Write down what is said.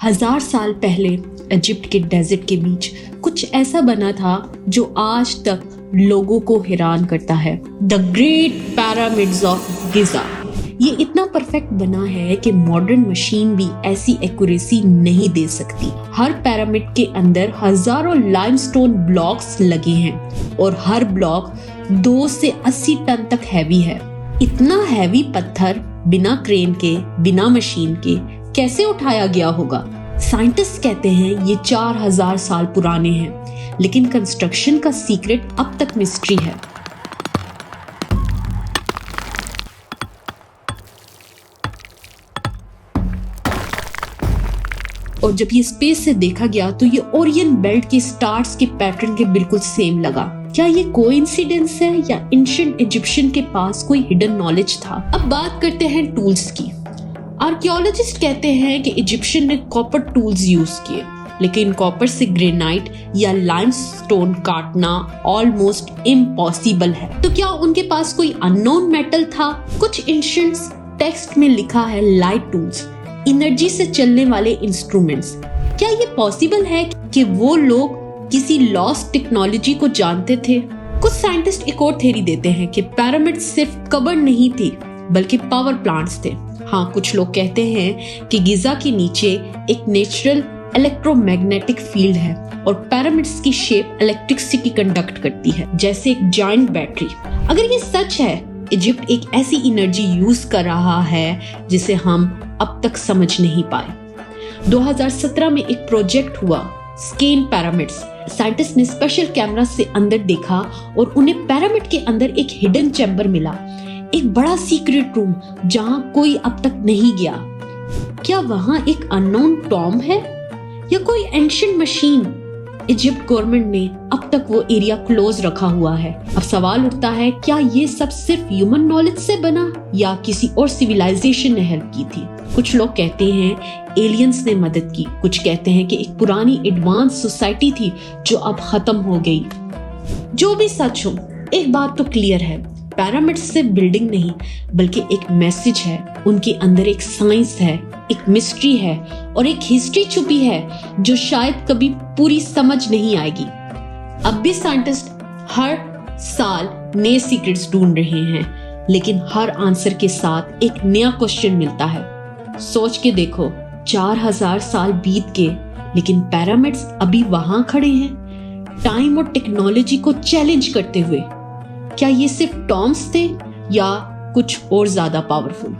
1000 साल पहले इजिप्ट के डेजर्ट के बीच कुछ ऐसा बना था जो आज तक लोगों को हैरान करता है। The great pyramids of Giza. ये इतना परफेक्ट बना है कि मॉडर्न मशीन भी ऐसी एक्यूरेसी नहीं दे सकती। हर पिरामिड के अंदर हजारों लाइमस्टोन ब्लॉक्स लगे हैं और हर ब्लॉक 2 से 80 टन तक हैवी है। इतना हैवी पत्थर बिना क्रेन के, बिना मशीन के कैसे उठाया गया होगा? साइंटिस्ट कहते हैं ये 4000 साल पुराने हैं, लेकिन कंस्ट्रक्शन का सीक्रेट अब तक मिस्ट्री है। और जब ये स्पेस से देखा गया तो ये ओरियन बेल्ट के स्टार्स के पैटर्न के बिल्कुल सेम लगा। क्या ये कोइंसिडेंस है या एंशिएंट इजिप्शियन के पास कोई हिडन नॉलेज था? अब बात करते हैं टूल्स की। आर्कियोलॉजिस्ट कहते हैं कि इजिप्शियन ने कॉपर टूल्स यूज किए, लेकिन कॉपर से ग्रेनाइट या लाइमस्टोन काटना ऑलमोस्ट इम्पॉसिबल है। तो क्या उनके पास कोई अननोन मेटल था? कुछ एंशिएंट टेक्स्ट में लिखा है लाइट टूल्स, एनर्जी से चलने वाले इंस्ट्रूमेंट्स। क्या ये पॉसिबल है कि वो लोग किसी लॉस्ट टेक्नोलॉजी को जानते थे? कुछ साइंटिस्ट एक और थ्योरी देते हैं कि पिरामिड सिर्फ कबर नहीं थी बल्कि पावर प्लांट्स थे। हाँ, कुछ लोग कहते हैं कि गिजा के नीचे एक नेचुरल इलेक्ट्रोमैग्नेटिक फील्ड है और पिरामिड्स की शेप इलेक्ट्रिसिटी कंडक्ट करती है, जैसे एक जायंट बैटरी। अगर ये सच है, इजिप्ट एक ऐसी एनर्जी यूज कर रहा है जिसे हम अब तक समझ नहीं पाए। 2017 में एक प्रोजेक्ट हुआ, स्केन पिरामिड्स। साइंटिस्ट ने स्पेशल कैमरा से अंदर देखा और उन्हें पिरामिड के अंदर एक हिडन चैम्बर मिला, एक बड़ा सीक्रेट रूम जहां कोई अब तक नहीं गया। क्या वहां एक अननोन टॉम है या कोई एंशिएंट मशीन? इजिप्ट गवर्नमेंट ने अब तक वो एरिया क्लोज रखा हुआ है। अब सवाल उठता है, क्या ये सब सिर्फ ह्यूमन नॉलेज से बना या किसी और सिविलाइजेशन ने हेल्प की थी? कुछ लोग कहते हैं एलियंस ने मदद की, कुछ कहते हैं कि एक पुरानी एडवांस सोसाइटी थी जो अब खत्म हो गई। जो भी सच हो, एक बात तो क्लियर है, पिरामिड सिर्फ बिल्डिंग नहीं बल्कि एक मैसेज है। उनके अंदर एक साइंस है, एक मिस्ट्री है और एक हिस्ट्री छुपी है जो शायद कभी पूरी समझ नहीं आएगी। अब भी साइंटिस्ट हर साल नए सीक्रेट्स ढूंढ रहे हैं, लेकिन हर आंसर के साथ एक नया क्वेश्चन मिलता है। सोच के देखो, 4000 साल बीत गए लेकिन पिरामिड्स अभी वहां खड़े हैं, टाइम और टेक्नोलॉजी को चैलेंज करते हुए। क्या ये सिर्फ टॉम्स थे या कुछ और ज्यादा पावरफुल?